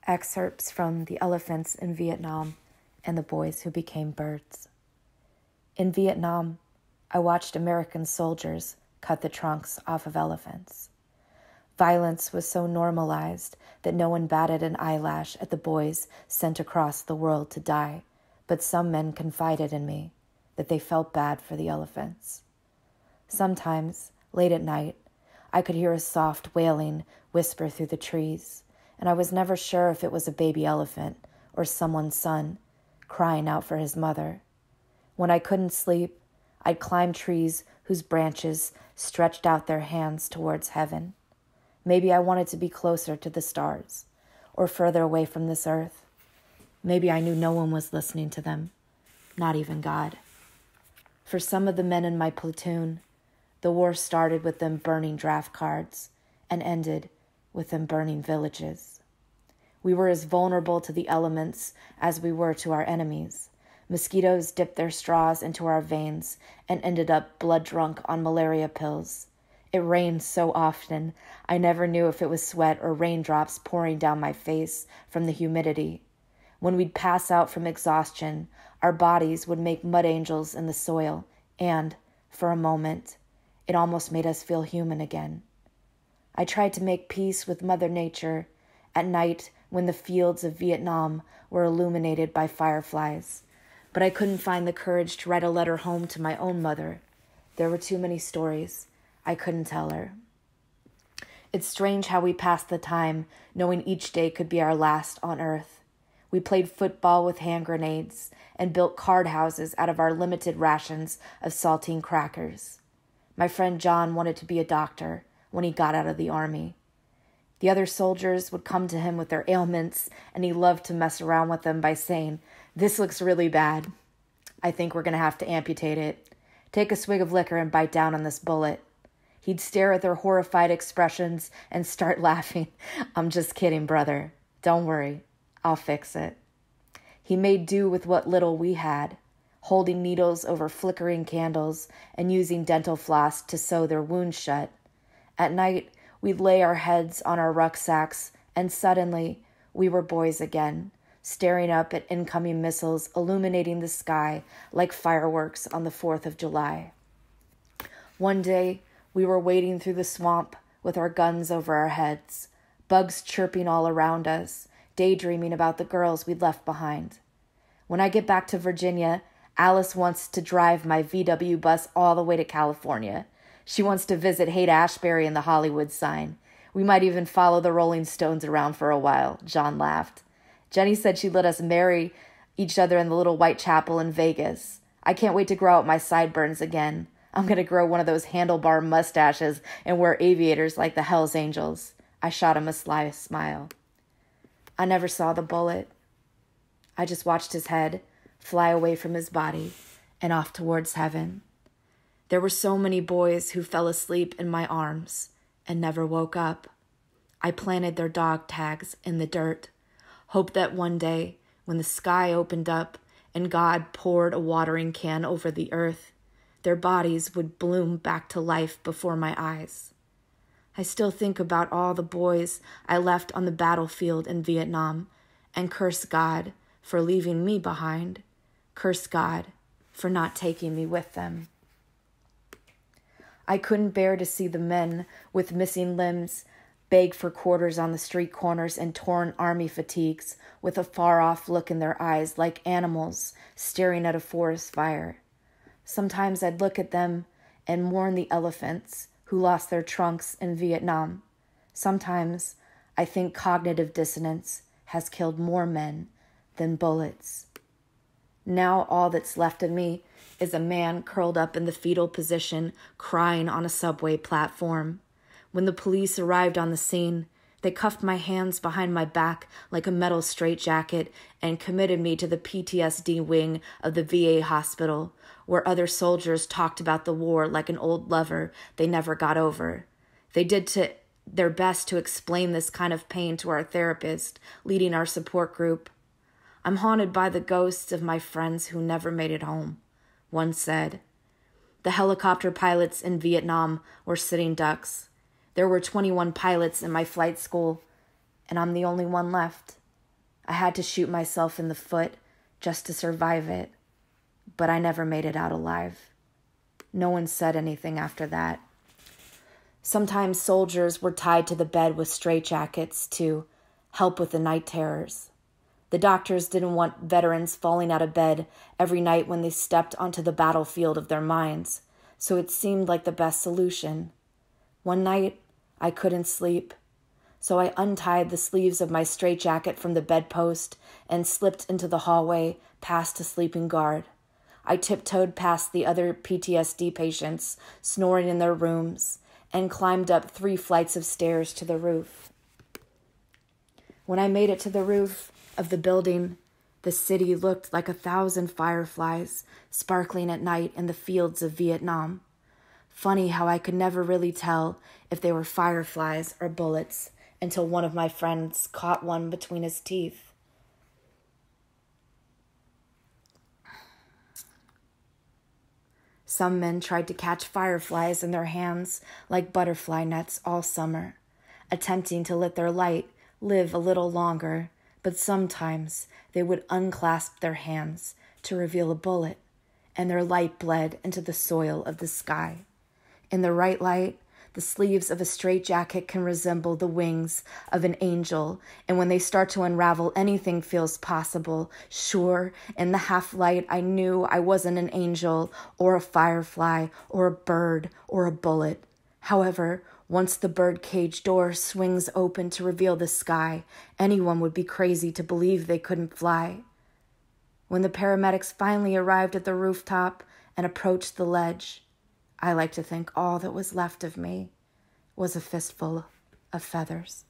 Excerpts from The Elephants in Vietnam and the Boys Who Became Birds. In Vietnam, I watched American soldiers cut the trunks off of elephants. Violence was so normalized that no one batted an eyelash at the boys sent across the world to die, but some men confided in me that they felt bad for the elephants. Sometimes, late at night, I could hear a soft wailing whisper through the trees, and I was never sure if it was a baby elephant or someone's son crying out for his mother. When I couldn't sleep, I'd climb trees whose branches stretched out their hands towards heaven. Maybe I wanted to be closer to the stars or further away from this earth. Maybe I knew no one was listening to them, not even God. For some of the men in my platoon, the war started with them burning draft cards and ended with them burning villages. We were as vulnerable to the elements as we were to our enemies. Mosquitoes dipped their straws into our veins and ended up blood drunk on malaria pills. It rained so often, I never knew if it was sweat or raindrops pouring down my face from the humidity. When we'd pass out from exhaustion, our bodies would make mud angels in the soil, and, for a moment, it almost made us feel human again. I tried to make peace with Mother Nature at night when the fields of Vietnam were illuminated by fireflies, but I couldn't find the courage to write a letter home to my own mother. There were too many stories I couldn't tell her. It's strange how we passed the time knowing each day could be our last on earth. We played football with hand grenades and built card houses out of our limited rations of saltine crackers. My friend John wanted to be a doctor when he got out of the army. The other soldiers would come to him with their ailments, and he loved to mess around with them by saying, "This looks really bad. I think we're going to have to amputate it. Take a swig of liquor and bite down on this bullet." He'd stare at their horrified expressions and start laughing. "I'm just kidding, brother. Don't worry. I'll fix it." He made do with what little we had, holding needles over flickering candles and using dental floss to sew their wounds shut. At night, we'd lay our heads on our rucksacks, and suddenly we were boys again, staring up at incoming missiles illuminating the sky like fireworks on the 4th of July. One day, we were wading through the swamp with our guns over our heads, bugs chirping all around us, daydreaming about the girls we'd left behind. When I get back to Virginia, Alice wants to drive my VW bus all the way to California. She wants to visit Haight-Ashbury and the Hollywood sign. We might even follow the Rolling Stones around for a while, John laughed. Jenny said she'd let us marry each other in the little white chapel in Vegas. I can't wait to grow out my sideburns again. I'm going to grow one of those handlebar mustaches and wear aviators like the Hells Angels. I shot him a sly smile. I never saw the bullet. I just watched his head fly away from his body and off towards heaven. There were so many boys who fell asleep in my arms and never woke up. I planted their dog tags in the dirt, hoped that one day, when the sky opened up and God poured a watering can over the earth, their bodies would bloom back to life before my eyes. I still think about all the boys I left on the battlefield in Vietnam and curse God for leaving me behind, curse God for not taking me with them. I couldn't bear to see the men with missing limbs beg for quarters on the street corners and torn army fatigues with a far-off look in their eyes like animals staring at a forest fire. Sometimes I'd look at them and mourn the elephants who lost their trunks in Vietnam. Sometimes I think cognitive dissonance has killed more men than bullets. Now all that's left of me is a man curled up in the fetal position, crying on a subway platform. When the police arrived on the scene, they cuffed my hands behind my back like a metal straitjacket and committed me to the PTSD wing of the VA hospital, where other soldiers talked about the war like an old lover they never got over. They did their best to explain this kind of pain to our therapist, leading our support group. "I'm haunted by the ghosts of my friends who never made it home," one said. The helicopter pilots in Vietnam were sitting ducks. There were 21 pilots in my flight school, and I'm the only one left. I had to shoot myself in the foot just to survive it, but I never made it out alive. No one said anything after that. Sometimes soldiers were tied to the bed with straitjackets to help with the night terrors. The doctors didn't want veterans falling out of bed every night when they stepped onto the battlefield of their minds, so it seemed like the best solution. One night, I couldn't sleep, so I untied the sleeves of my straitjacket from the bedpost and slipped into the hallway past a sleeping guard. I tiptoed past the other PTSD patients snoring in their rooms and climbed up 3 flights of stairs to the roof. When I made it to the roof of the building, the city looked like 1,000 fireflies sparkling at night in the fields of Vietnam. Funny how I could never really tell if they were fireflies or bullets until one of my friends caught one between his teeth. Some men tried to catch fireflies in their hands like butterfly nets all summer, attempting to let their light live a little longer, but sometimes they would unclasp their hands to reveal a bullet, and their light bled into the soil of the sky. In the right light, the sleeves of a straitjacket can resemble the wings of an angel, and when they start to unravel, anything feels possible. Sure, in the half-light, I knew I wasn't an angel or a firefly or a bird or a bullet. However, once the birdcage door swings open to reveal the sky, anyone would be crazy to believe they couldn't fly. When the paramedics finally arrived at the rooftop and approached the ledge, I like to think all that was left of me was a fistful of feathers.